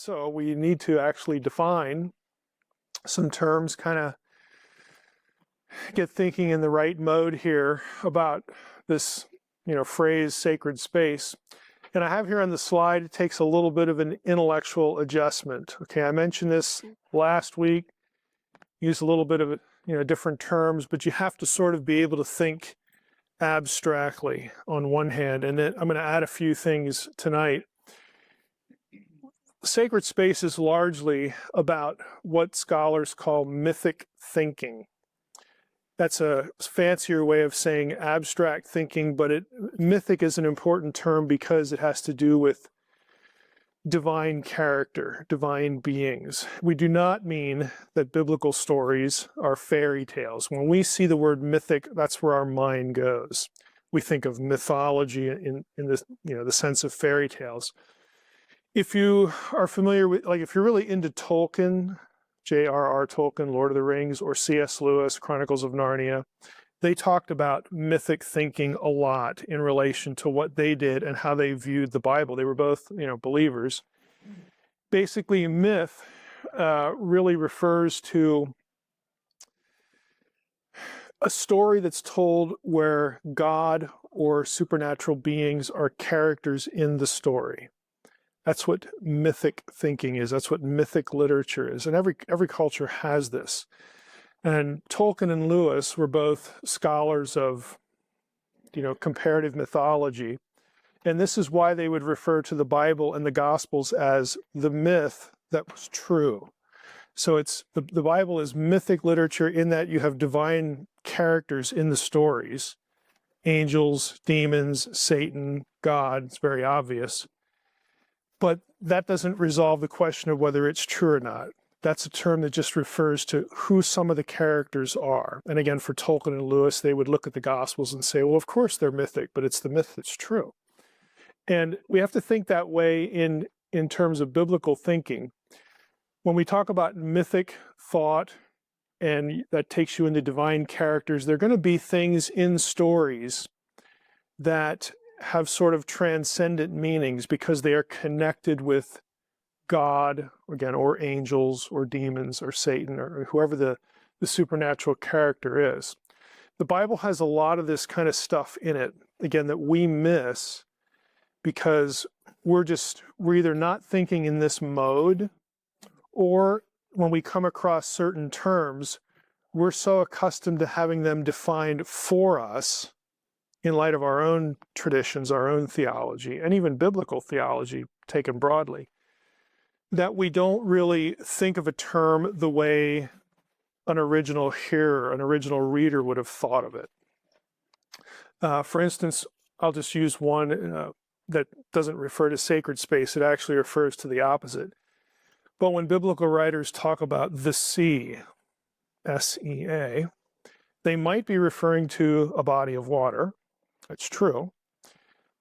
So we need to actually define some terms, kind of get thinking in the right mode here about this, phrase sacred space. And I have here on the slide, it takes a little bit of an intellectual adjustment. Okay, I mentioned this last week, used a little bit of, different terms, but you have to sort of be able to think abstractly on one hand, and then I'm going to add a few things tonight. Sacred space is largely about what scholars call mythic thinking. That's a fancier way of saying abstract thinking, but mythic is an important term because it has to do with divine character, divine beings. We do not mean that biblical stories are fairy tales. When we see the word mythic, that's where our mind goes. We think of mythology in this, the sense of fairy tales. If you are familiar with, if you're really into Tolkien, J.R.R. Tolkien, Lord of the Rings, or C.S. Lewis, Chronicles of Narnia, they talked about mythic thinking a lot in relation to what they did and how they viewed the Bible. They were both, believers. Basically, myth really refers to a story that's told where God or supernatural beings are characters in the story. That's what mythic thinking is. That's what mythic literature is. And every culture has this. And Tolkien and Lewis were both scholars of, comparative mythology. And this is why they would refer to the Bible and the Gospels as the myth that was true. So it's the Bible is mythic literature in that you have divine characters in the stories. Angels, demons, Satan, God, it's very obvious. But that doesn't resolve the question of whether it's true or not. That's a term that just refers to who some of the characters are. And again, for Tolkien and Lewis, they would look at the Gospels and say, well, of course they're mythic, but it's the myth that's true. And we have to think that way in terms of biblical thinking. When we talk about mythic thought, and that takes you into divine characters, there are going to be things in stories that have sort of transcendent meanings because they are connected with God, again, or angels, or demons, or Satan, or whoever the supernatural character is. The Bible has a lot of this kind of stuff in it, again, that we miss because we're either not thinking in this mode, or when we come across certain terms, we're so accustomed to having them defined for us in light of our own traditions, our own theology, and even biblical theology taken broadly, that we don't really think of a term the way an original hearer, an original reader would have thought of it. For instance, I'll just use one that doesn't refer to sacred space. It actually refers to the opposite. But when biblical writers talk about the sea, S-E-A, they might be referring to a body of water. That's true.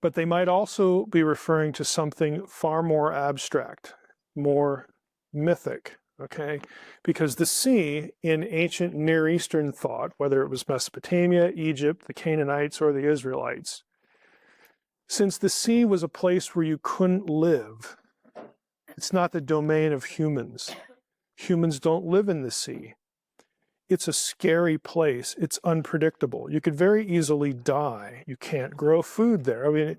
But they might also be referring to something far more abstract, more mythic, okay? Because the sea in ancient Near Eastern thought, whether it was Mesopotamia, Egypt, the Canaanites, or the Israelites, since the sea was a place where you couldn't live, it's not the domain of humans. Humans don't live in the sea. It's a scary place. It's unpredictable. You could very easily die. You can't grow food there. I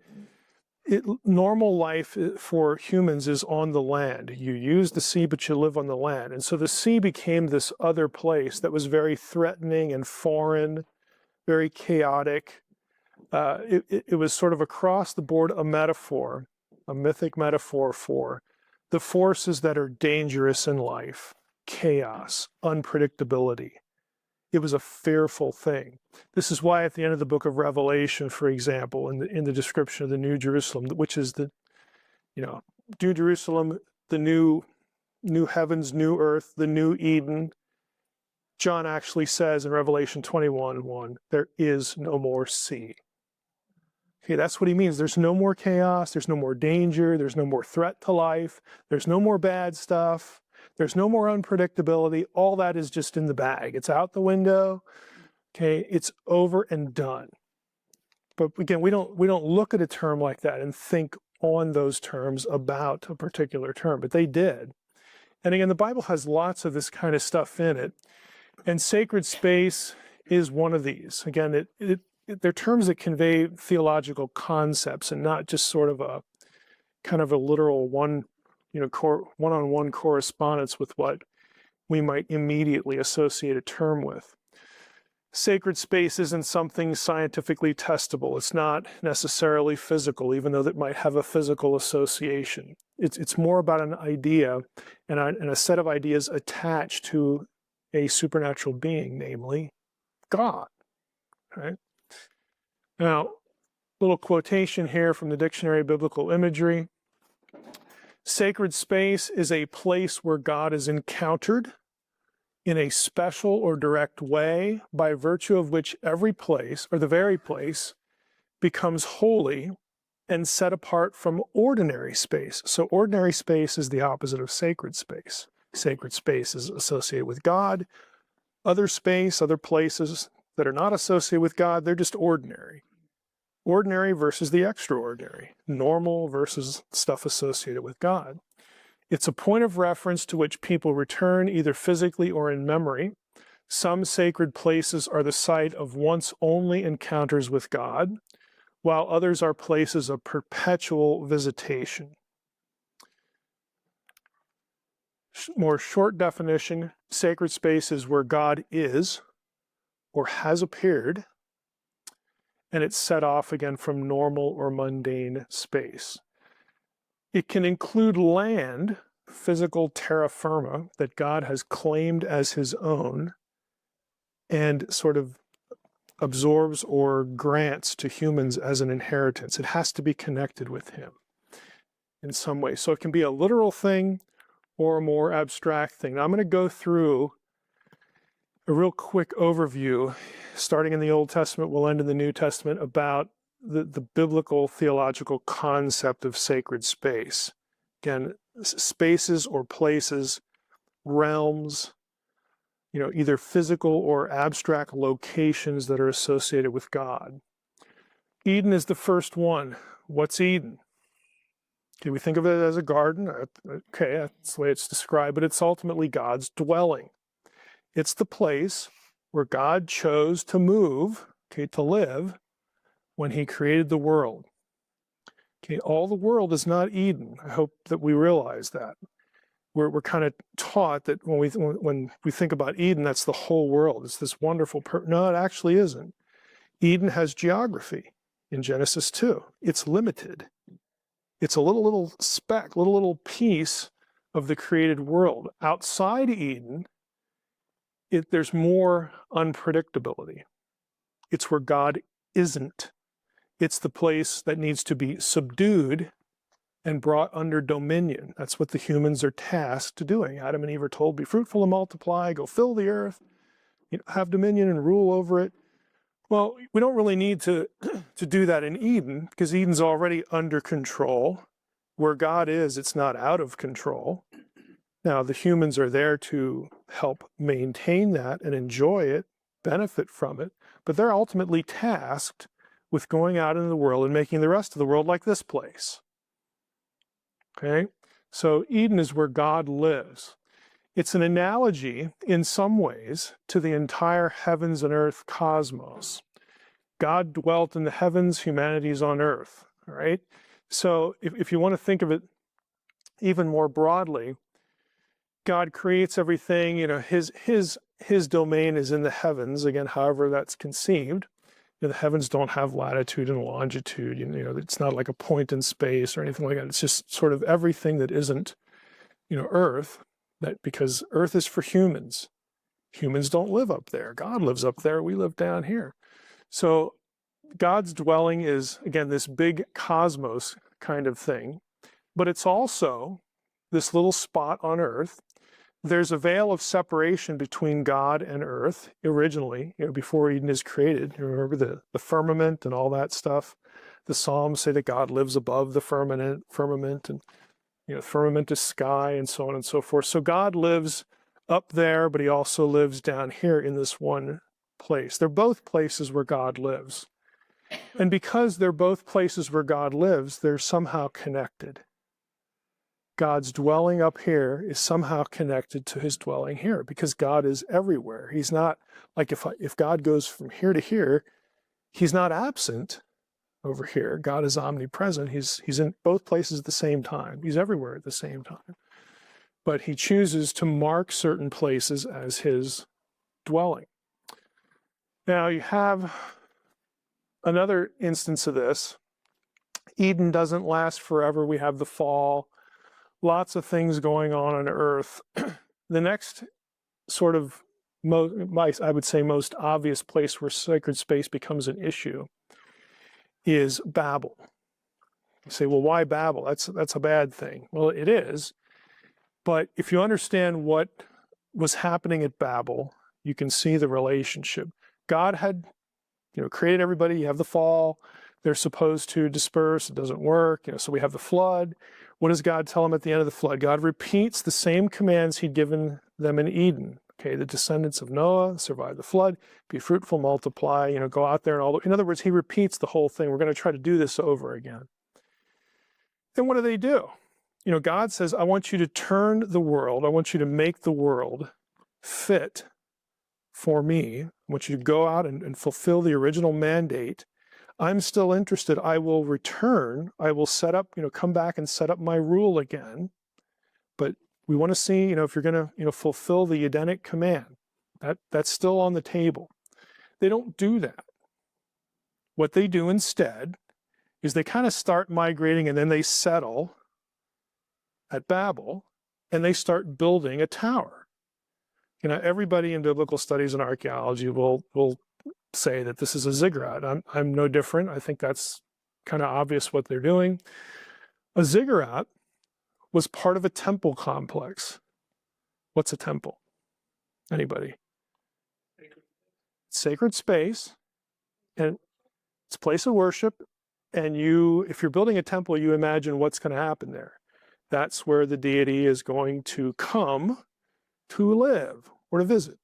mean, normal life for humans is on the land. You use the sea, but you live on the land. And so the sea became this other place that was very threatening and foreign, very chaotic. It was sort of across the board a metaphor, a mythic metaphor for the forces that are dangerous in life, chaos, unpredictability. It was a fearful thing. This is why at the end of the book of Revelation, for example, in the description of the New Jerusalem, which is the, New Jerusalem, the new heavens, new earth, the new Eden, John actually says in Revelation 21:1, there is no more sea. Okay, that's what he means. There's no more chaos, there's no more danger, there's no more threat to life, there's no more bad stuff. There's no more unpredictability. All that is just in the bag. It's out the window. Okay, it's over and done. But again, we don't look at a term like that and think on those terms about a particular term, but they did. And again, the Bible has lots of this kind of stuff in it. And sacred space is one of these. Again, they're terms that convey theological concepts and not just sort of a kind of a literal one-on-one correspondence with what we might immediately associate a term with. Sacred space isn't something scientifically testable. It's not necessarily physical, even though that might have a physical association. It's more about an idea and a set of ideas attached to a supernatural being, namely God. Right? Now, little quotation here from the Dictionary of Biblical Imagery. Sacred space is a place where God is encountered in a special or direct way, by virtue of which every place, or the very place, becomes holy and set apart from ordinary space. So ordinary space is the opposite of sacred space. Sacred space is associated with God. Other space, other places that are not associated with God, they're just ordinary. Ordinary versus the extraordinary. Normal versus stuff associated with God. It's a point of reference to which people return either physically or in memory. Some sacred places are the site of once-only encounters with God, while others are places of perpetual visitation. More short definition, sacred space is where God is or has appeared, and it's set off again from normal or mundane space. It can include land, physical terra firma, that God has claimed as his own and sort of absorbs or grants to humans as an inheritance. It has to be connected with him in some way. So it can be a literal thing or a more abstract thing. Now I'm going to go through a real quick overview, starting in the Old Testament, we'll end in the New Testament, about the biblical theological concept of sacred space. Again, spaces or places, realms, either physical or abstract locations that are associated with God. Eden is the first one. What's Eden? Can we think of it as a garden? Okay, that's the way it's described, but it's ultimately God's dwelling. It's the place where God chose to move, to live, when he created the world. All the world is not Eden. I hope that we realize that. We're kind of taught that when we think about Eden, that's the whole world. It's this wonderful, no, it actually isn't. Eden has geography in Genesis 2. It's limited. It's a little speck, little piece of the created world. Outside Eden, there's more unpredictability. It's where God isn't. It's the place that needs to be subdued and brought under dominion. That's what the humans are tasked doing. Adam and Eve are told, be fruitful and multiply, go fill the earth, have dominion and rule over it. Well, we don't really need to do that in Eden, because Eden's already under control. Where God is, it's not out of control. Now, the humans are there to help maintain that and enjoy it, benefit from it, but they're ultimately tasked with going out into the world and making the rest of the world like this place. Okay? So Eden is where God lives. It's an analogy, in some ways, to the entire heavens and earth cosmos. God dwelt in the heavens, humanity is on earth. All right? So if you want to think of it even more broadly, God creates everything, his domain is in the heavens, again, however that's conceived. The heavens don't have latitude and longitude, it's not like a point in space or anything like that. It's just sort of everything that isn't, earth, because earth is for humans. Humans don't live up there. God lives up there. We live down here. So God's dwelling is, again, this big cosmos kind of thing, but it's also this little spot on earth. There's a veil of separation between God and earth originally, before Eden is created. You remember the firmament and all that stuff. The Psalms say that God lives above the firmament and, firmament is sky and so on and so forth. So God lives up there, but he also lives down here in this one place. They're both places where God lives. And because they're both places where God lives, they're somehow connected. God's dwelling up here is somehow connected to his dwelling here, because God is everywhere. He's not like if God goes from here to here, he's not absent over here. God is omnipresent. He's in both places at the same time. He's everywhere at the same time. But he chooses to mark certain places as his dwelling. Now you have another instance of this. Eden doesn't last forever. We have the fall. Lots of things going on earth. The next sort of, I would say, most obvious place where sacred space becomes an issue is Babel. You say, well, why Babel? That's a bad thing. Well, it is. But if you understand what was happening at Babel, you can see the relationship. God had, created everybody. You have the fall. They're supposed to disperse. It doesn't work. So we have the flood. What does God tell them at the end of the flood? God repeats the same commands he'd given them in Eden. Okay, the descendants of Noah survive the flood, be fruitful, multiply, go out there and all. In other words, he repeats the whole thing. We're going to try to do this over again. Then what do? God says, I want you to turn the world. I want you to make the world fit for me. I want you to go out and fulfill the original mandate. I'm still interested. I will return. I will set up, come back and set up my rule again. But we want to see, if you're going to, fulfill the Edenic command, that's still on the table. They don't do that. What they do instead is they kind of start migrating and then they settle at Babel and they start building a tower. Everybody in biblical studies and archaeology will say that this is a ziggurat. I'm no different. I think that's kind of obvious what they're doing. A ziggurat was part of a temple complex. What's a temple? Anybody? Sacred space, and it's a place of worship. And if you're building a temple, you imagine what's going to happen there. That's where the deity is going to come to live or to visit.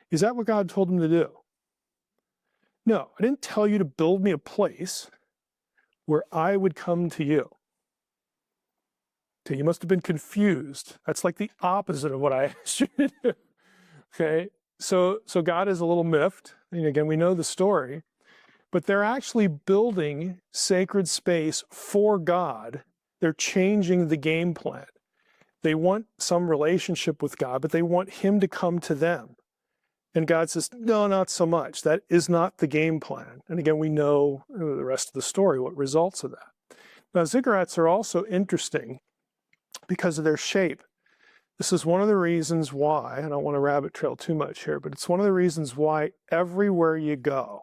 Is that what God told him to do? No, I didn't tell you to build me a place where I would come to you. Okay, you must have been confused. That's like the opposite of what I asked you to do. Okay, so God is a little miffed. And again, we know the story. But they're actually building sacred space for God. They're changing the game plan. They want some relationship with God, but they want him to come to them. And God says, no, not so much. That is not the game plan. And again, we know the rest of the story, what results of that. Now, ziggurats are also interesting because of their shape. This is one of the reasons why, I don't want to rabbit trail too much here, but it's one of the reasons why everywhere you go,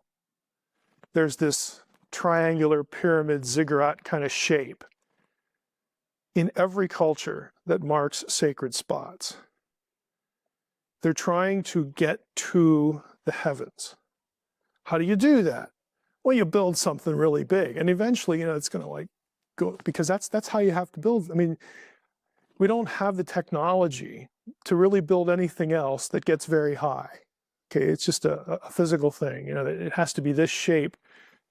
there's this triangular pyramid ziggurat kind of shape in every culture that marks sacred spots. They're trying to get to the heavens. How do you do that? Well, you build something really big, and eventually, it's going to go, because that's how you have to build. I mean, we don't have the technology to really build anything else that gets very high. Okay, it's just a physical thing. It has to be this shape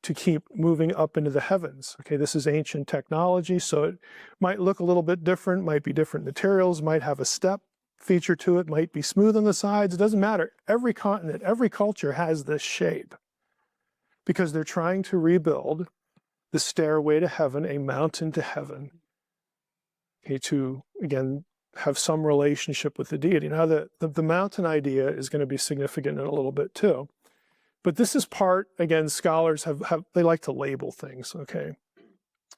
to keep moving up into the heavens. Okay, this is ancient technology, so it might look a little bit different, might be different materials, might have a step feature to it, might be smooth on the sides. It doesn't matter. Every continent, every culture has this shape because they're trying to rebuild the stairway to heaven, a mountain to heaven, okay, to, again, have some relationship with the deity. Now, the mountain idea is going to be significant in a little bit too. But this is part, again, scholars they like to label things, okay?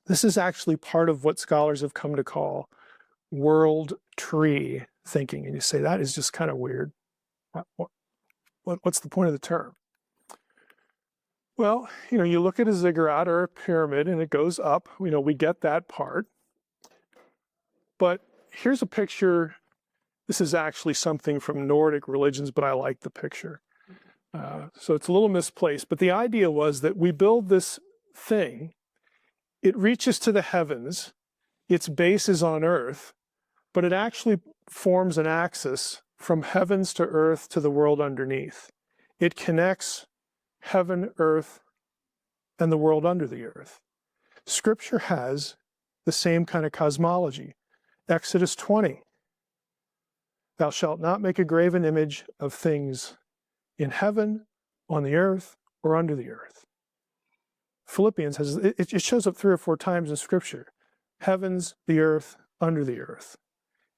This is actually part of what scholars have come to call world tree thinking. And you say, that is just kind of weird. What's the point of the term? Well, you look at a ziggurat or a pyramid and it goes up, we get that part. But here's a picture. This is actually something from Nordic religions, but I like the picture. So it's a little misplaced, but the idea was that we build this thing, it reaches to the heavens, its base is on earth, but it actually forms an axis from heavens to earth to the world underneath. It connects heaven, earth, and the world under the earth. Scripture has the same kind of cosmology. Exodus 20, thou shalt not make a graven image of things in heaven, on the earth, or under the earth. Philippians has, it shows up 3 or 4 times in Scripture. Heavens, the earth, under the earth.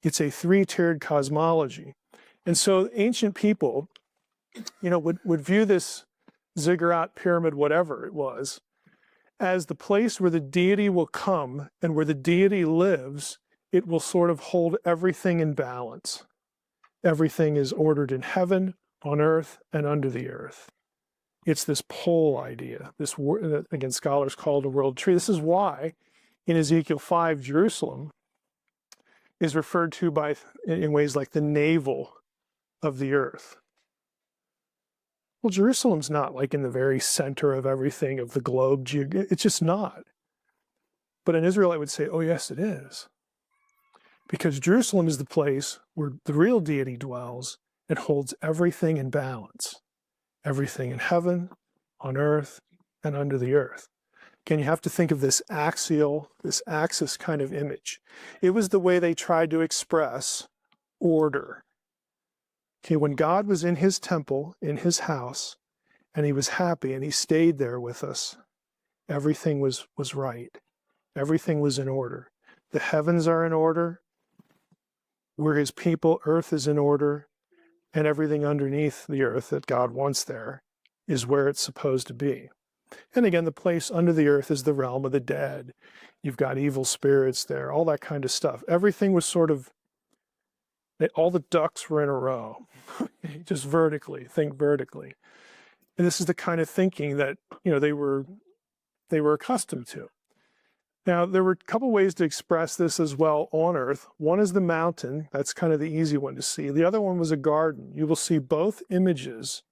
It's a 3-tiered cosmology. And so ancient people, would view this ziggurat, pyramid, whatever it was, as the place where the deity will come, and where the deity lives, it will sort of hold everything in balance. Everything is ordered in heaven, on earth, and under the earth. It's this pole idea, this, again, scholars call it a world tree. This is why in Ezekiel 5, Jerusalem is referred to in ways like the navel of the earth. Well, Jerusalem's not like in the very center of everything of the globe. It's just not. But in Israel, I would say, oh, yes, it is. Because Jerusalem is the place where the real deity dwells and holds everything in balance. Everything in heaven, on earth, and under the earth. Again, you have to think of this axial, this axis kind of image. It was the way they tried to express order. Okay, when God was in his temple, in his house, and he was happy and he stayed there with us, everything was right. Everything was in order. The heavens are in order. We're his people, earth is in order, and everything underneath the earth that God wants there is where it's supposed to be. And again, the place under the earth is the realm of the dead. You've got evil spirits there, all that kind of stuff. Everything was sort of, all the ducks were in a row, just vertically, think vertically. And this is the kind of thinking that, they were accustomed to. Now, there were a couple ways to express this as well on earth. One is the mountain. That's kind of the easy one to see. The other one was a garden. You will see both images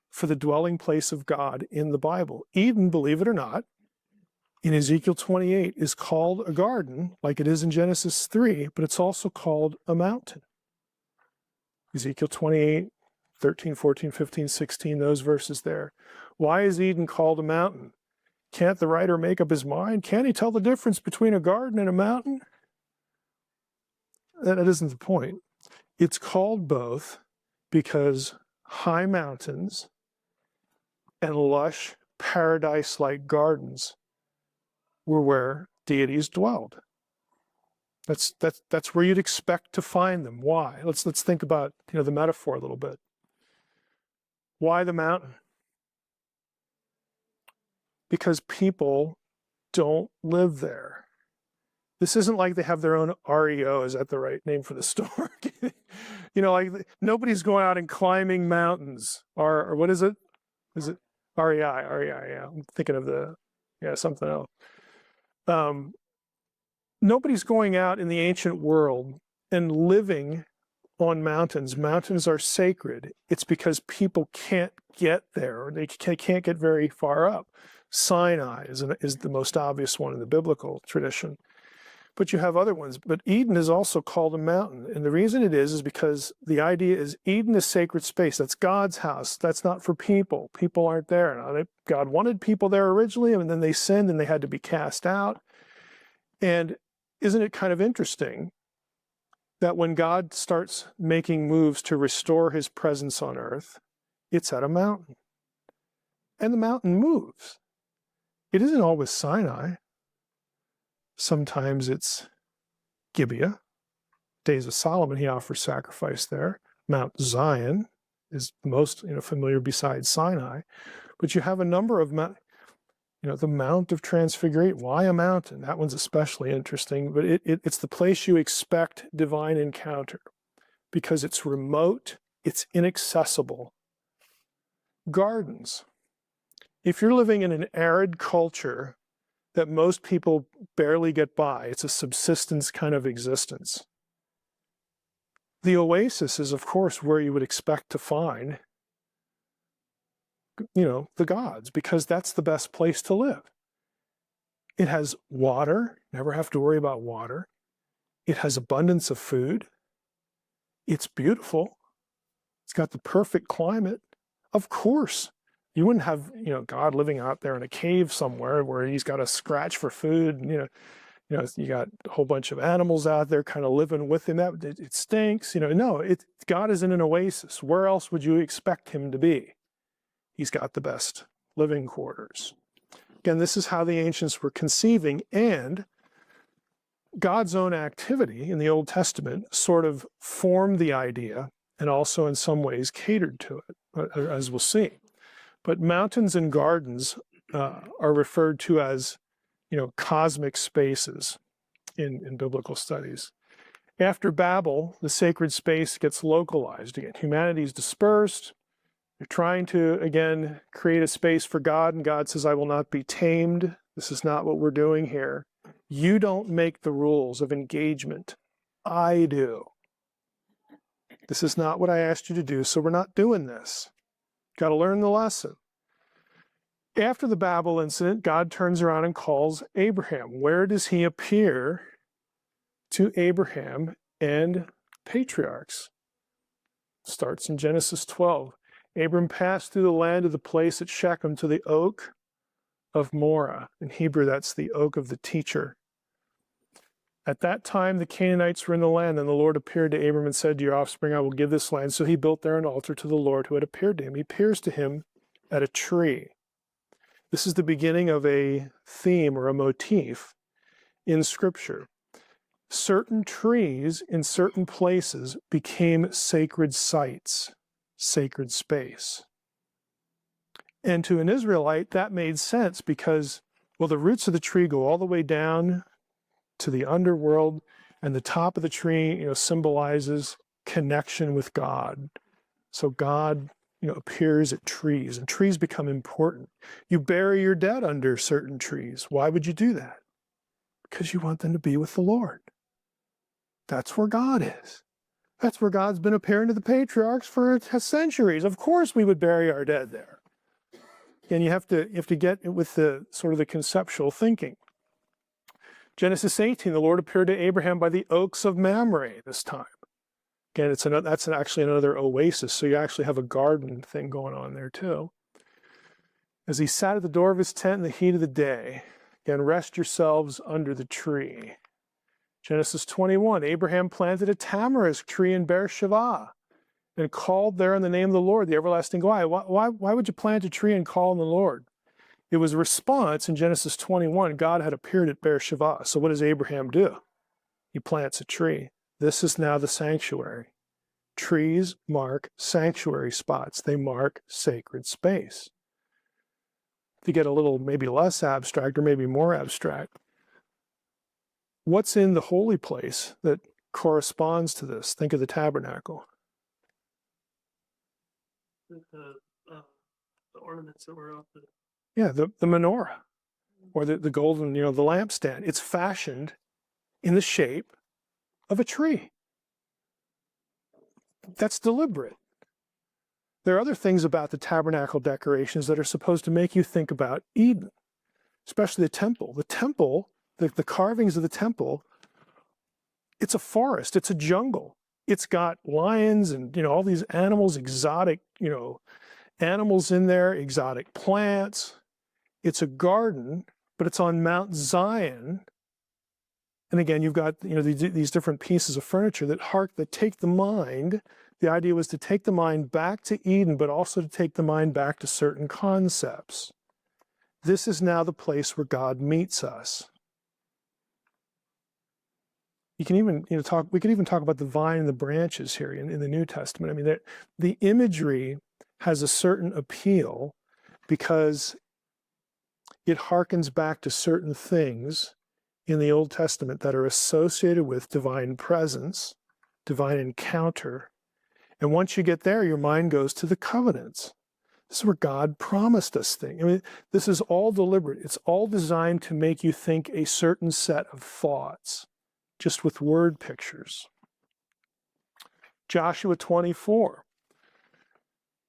for the dwelling place of God in the Bible. Eden, believe it or not, in Ezekiel 28 is called a garden, like it is in Genesis 3, but it's also called a mountain. Ezekiel 28, 13, 14, 15, 16, those verses there. Why is Eden called a mountain? Can't the writer make up his mind? Can't he tell the difference between a garden and a mountain? That isn't the point. It's called both because high mountains and lush paradise-like gardens were where deities dwelled. That's where you'd expect to find them. Why? Let's think about the metaphor a little bit. Why the mountain? Because people don't live there. This isn't like they have their own REO. Is that the right name for the store? Like nobody's going out and climbing mountains. Or what is it? Is it REI? Yeah. I'm thinking of something else. Nobody's going out in the ancient world and living on mountains. Mountains are sacred. It's because people can't get there, or they can't get very far up. Sinai is the most obvious one in the biblical tradition. But you have other ones. But Eden is also called a mountain. And the reason it is because the idea is Eden is sacred space. That's God's house. That's not for people. People aren't there. Now, God wanted people there originally, and then they sinned and they had to be cast out. And isn't it kind of interesting that when God starts making moves to restore his presence on earth, it's at a mountain. And the mountain moves. It isn't always Sinai. Sometimes it's Gibeah. Days of Solomon, he offers sacrifice there. Mount Zion is the most familiar besides Sinai. But you have a number of the Mount of Transfiguration. Why a mountain? That one's especially interesting. But it's the place you expect divine encounter because it's remote, it's inaccessible. Gardens. If you're living in an arid culture that most people barely get by, it's a subsistence kind of existence. The oasis is, of course, where you would expect to find, the gods, because that's the best place to live. It has water, never have to worry about water. It has abundance of food. It's beautiful. It's got the perfect climate. Of course, You wouldn't have, God living out there in a cave somewhere where he's got to scratch for food. And, you got a whole bunch of animals out there kind of living with him. It stinks. No, God is in an oasis. Where else would you expect him to be? He's got the best living quarters. Again, this is how the ancients were conceiving, and God's own activity in the Old Testament sort of formed the idea and also in some ways catered to it, as we'll see. But mountains and gardens are referred to as, cosmic spaces in biblical studies. After Babel, the sacred space gets localized. Again, humanity is dispersed. They're trying to, again, create a space for God, and God says, I will not be tamed. This is not what we're doing here. You don't make the rules of engagement. I do. This is not what I asked you to do, so we're not doing this. Got to learn the lesson. After the Babel incident, God turns around and calls Abraham. Where does he appear to Abraham and patriarchs? Starts in Genesis 12. Abram passed through the land of the place at Shechem to the oak of Moreh. In Hebrew, that's the oak of the teacher. At that time, the Canaanites were in the land, and the Lord appeared to Abram and said, to your offspring, I will give this land. So he built there an altar to the Lord who had appeared to him. He appears to him at a tree. This is the beginning of a theme or a motif in Scripture. Certain trees in certain places became sacred sites, sacred space. And to an Israelite, that made sense because, well, the roots of the tree go all the way down to the underworld, and the top of the tree, symbolizes connection with God. So God, appears at trees, and trees become important. You bury your dead under certain trees. Why would you do that? Because you want them to be with the Lord. That's where God is. That's where God's been appearing to the patriarchs for centuries. Of course we would bury our dead there. And you have to get with the sort of the conceptual thinking. Genesis 18, the Lord appeared to Abraham by the oaks of Mamre this time. Again, that's actually another oasis, so you actually have a garden thing going on there too. As he sat at the door of his tent in the heat of the day, again, rest yourselves under the tree. Genesis 21, Abraham planted a tamarisk tree in Beersheba and called there in the name of the Lord, the everlasting God. Why would you plant a tree and call on the Lord? It was a response in Genesis 21. God had appeared at Beersheba. So what does Abraham do? He plants a tree. This is now the sanctuary. Trees mark sanctuary spots. They mark sacred space. To get a little maybe less abstract or maybe more abstract, what's in the holy place that corresponds to this? Think of the tabernacle. The ornaments that were off the... Yeah, the menorah, or the golden, the lampstand. It's fashioned in the shape of a tree. That's deliberate. There are other things about the tabernacle decorations that are supposed to make you think about Eden, especially the temple. The temple, the carvings of the temple, it's a forest, it's a jungle. It's got lions and, all these animals, exotic, animals in there, exotic plants. It's a garden, but it's on Mount Zion. And again, you've got, these different pieces of furniture that take the mind. The idea was to take the mind back to Eden, but also to take the mind back to certain concepts. This is now the place where God meets us. You can even, we could even talk about the vine and the branches here in the New Testament. I mean, the imagery has a certain appeal because it harkens back to certain things in the Old Testament that are associated with divine presence, divine encounter. And once you get there, your mind goes to the covenants. This is where God promised us things. I mean, this is all deliberate. It's all designed to make you think a certain set of thoughts, just with word pictures. Joshua 24.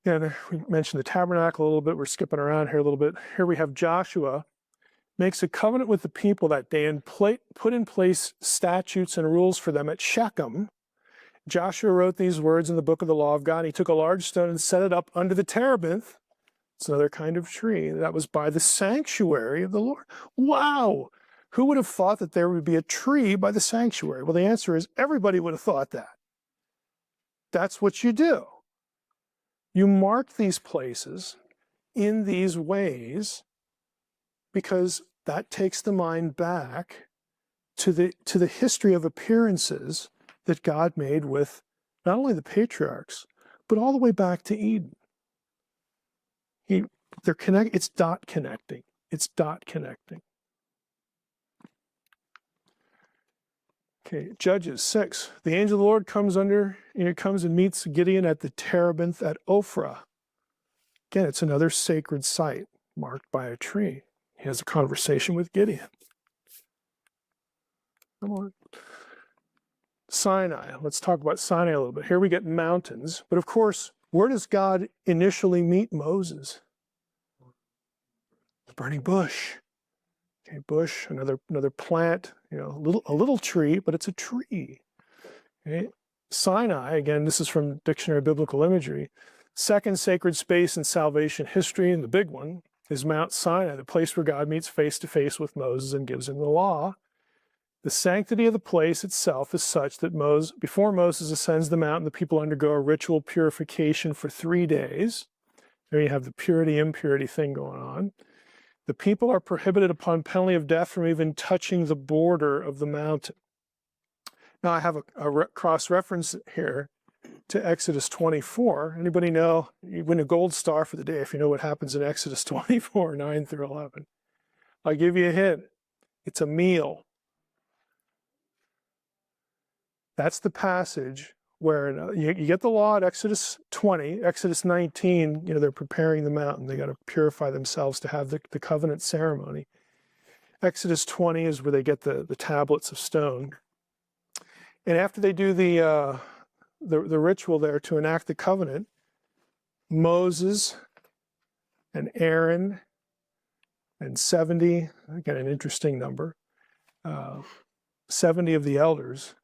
Yeah, we mentioned the tabernacle a little bit. We're skipping around here a little bit. Here we have Joshua makes a covenant with the people that day and put in place statutes and rules for them at Shechem. Joshua wrote these words in the book of the law of God. He took a large stone and set it up under the terebinth. It's another kind of tree. That was by the sanctuary of the Lord. Wow! Who would have thought that there would be a tree by the sanctuary? Well, the answer is everybody would have thought that. That's what you do. You mark these places in these ways because that takes the mind back to the history of appearances that God made with not only the patriarchs, but all the way back to Eden. They're connect. It's dot connecting. It's dot connecting. Okay, Judges 6. The angel of the Lord comes and meets Gideon at the terebinth at Ophrah. Again, it's another sacred site marked by a tree. He has a conversation with Gideon. Come on. Sinai. Let's talk about Sinai a little bit. Here we get mountains. But of course, where does God initially meet Moses? The burning bush. Okay, bush, another plant, a little tree, but it's a tree. Okay? Sinai, again, this is from Dictionary of Biblical Imagery. Second sacred space in salvation history, and the big one, is Mount Sinai, the place where God meets face to face with Moses and gives him the law. The sanctity of the place itself is such that before Moses ascends the mountain, the people undergo a ritual purification for 3 days. There you have the purity-impurity thing going on. The people are prohibited upon penalty of death from even touching the border of the mountain. Now I have a cross-reference here to Exodus 24. Anybody know? You win a gold star for the day if you know what happens in Exodus 24, 9 through 11. I'll give you a hint. It's a meal. That's the passage where you get the law at Exodus 20, Exodus 19, they're preparing the mountain. They got to purify themselves to have the covenant ceremony. Exodus 20 is where they get the tablets of stone. And after they do the ritual there to enact the covenant, Moses and Aaron and 70, again, an interesting number, 70 of the elders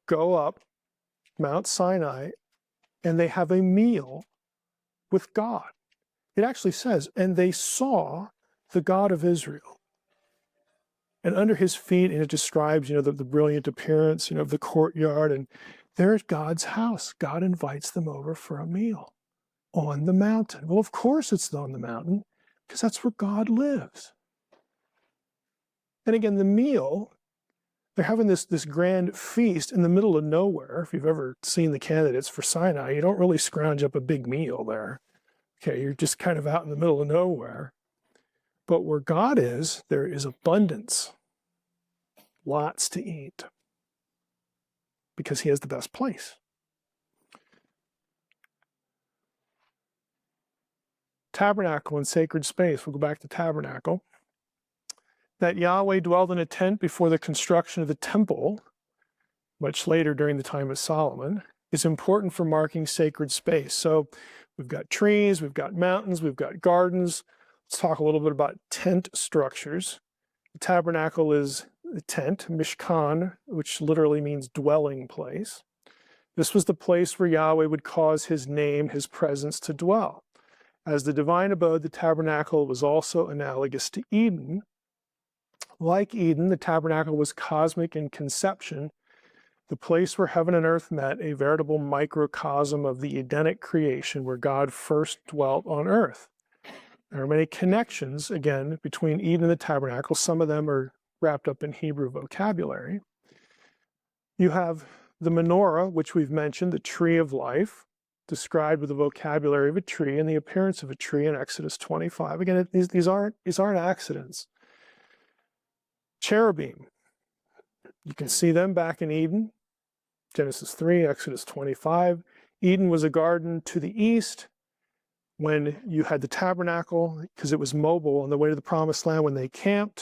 go up Mount Sinai and they have a meal with God. It actually says, and they saw the God of Israel. And under his feet, and it describes, the brilliant appearance, of the courtyard, and there's God's house. God invites them over for a meal on the mountain. Well, of course it's on the mountain, because that's where God lives. And again, the meal, they're having this grand feast in the middle of nowhere. If you've ever seen the candidates for Sinai, you don't really scrounge up a big meal there. Okay, you're just kind of out in the middle of nowhere. But where God is, there is abundance. Lots to eat. Because he has the best place. Tabernacle and sacred space. We'll go back to tabernacle. That Yahweh dwelled in a tent before the construction of the temple, much later during the time of Solomon, is important for marking sacred space. So we've got trees, we've got mountains, we've got gardens. Let's talk a little bit about tent structures. The tabernacle is the tent, Mishkan, which literally means dwelling place. This was the place where Yahweh would cause his name, his presence to dwell. As the divine abode, the tabernacle was also analogous to Eden. Like Eden, the tabernacle was cosmic in conception, the place where heaven and earth met, a veritable microcosm of the Edenic creation where God first dwelt on earth. There are many connections, again, between Eden and the tabernacle. Some of them are wrapped up in Hebrew vocabulary. You have the menorah, which we've mentioned, the tree of life, described with the vocabulary of a tree and the appearance of a tree in Exodus 25. Again, these aren't accidents. Cherubim, you can see them back in Eden, Genesis 3, Exodus 25. Eden was a garden to the east. When you had the tabernacle, because it was mobile on the way to the promised land, when they would camp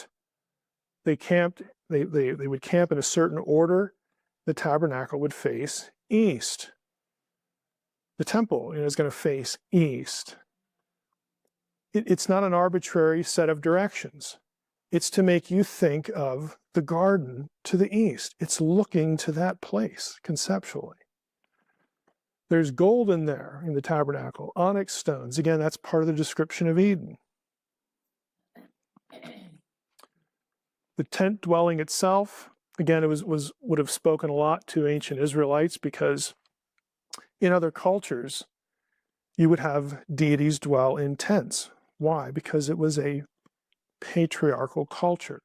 in a certain order. The tabernacle would face east. The temple is going to face east. It's not an arbitrary set of directions. It's to make you think of the garden to the east. It's looking to that place conceptually. There's gold in there in the tabernacle, onyx stones. Again, that's part of the description of Eden. The tent dwelling itself, again, it would have spoken a lot to ancient Israelites, because in other cultures, you would have deities dwell in tents. Why? Because it was a patriarchal culture.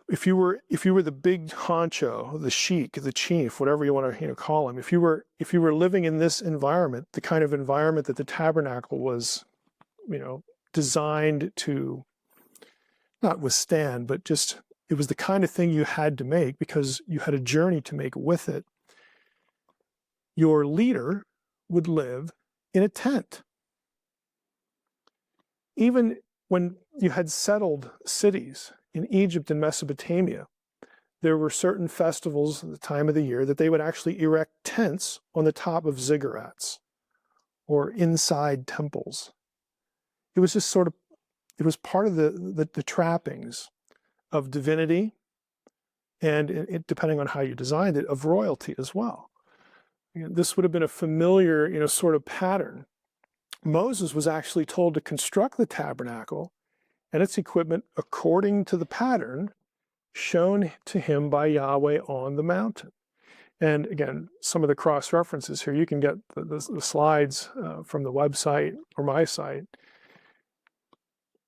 If you were the big honcho, the sheik, the chief, whatever you want to call him, if you were living in this environment, the kind of environment that the tabernacle was, designed to not withstand, but just it was the kind of thing you had to make because you had a journey to make with it. Your leader would live in a tent. Even when you had settled cities in Egypt and Mesopotamia, there were certain festivals at the time of the year that they would actually erect tents on the top of ziggurats or inside temples. It was just it was part of the trappings of divinity, and depending on how you designed it, of royalty as well. This would have been a familiar, sort of pattern. Moses was actually told to construct the tabernacle and its equipment according to the pattern shown to him by Yahweh on the mountain. And again, some of the cross references here, you can get the slides from the website or my site.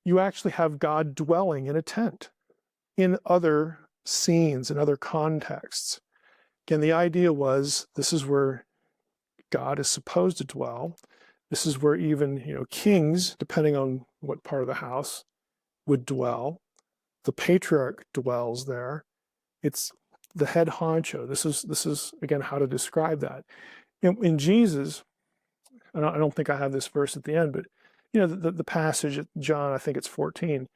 You actually have God dwelling in a tent in other scenes, in other contexts. Again, the idea was this is where God is supposed to dwell. This is where even, kings, depending on what part of the house, would dwell. The patriarch dwells there. It's the head honcho. This is again how to describe that. In Jesus, I don't think I have this verse at the end, but the passage at John, I think it's 14.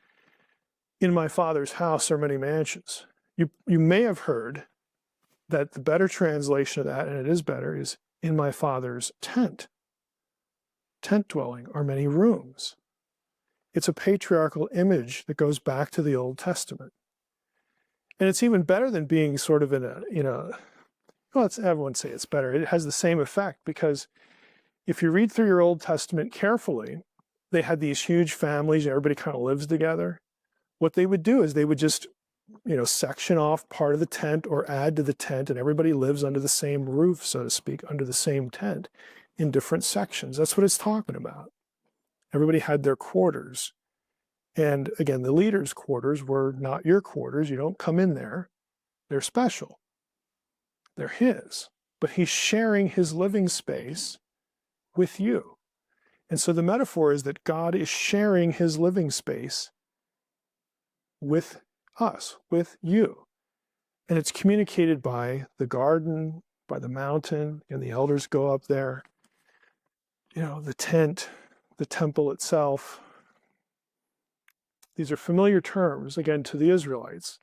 In my Father's house are many mansions. You may have heard that the better translation of that, and it is better, is in my Father's tent. Tent dwelling are many rooms. It's a patriarchal image that goes back to the Old Testament. And it's even better than being sort of everyone say it's better. It has the same effect, because if you read through your Old Testament carefully, they had these huge families, everybody kind of lives together. What they would do is they would just, section off part of the tent or add to the tent, and everybody lives under the same roof, so to speak, under the same tent in different sections. That's what it's talking about. Everybody had their quarters. And again, the leader's quarters were not your quarters. You don't come in there. They're special. They're his. But he's sharing his living space with you. And so the metaphor is that God is sharing his living space with us, with you. And it's communicated by the garden, by the mountain, and the elders go up there. The tent, the temple itself. These are familiar terms, again, to the Israelites.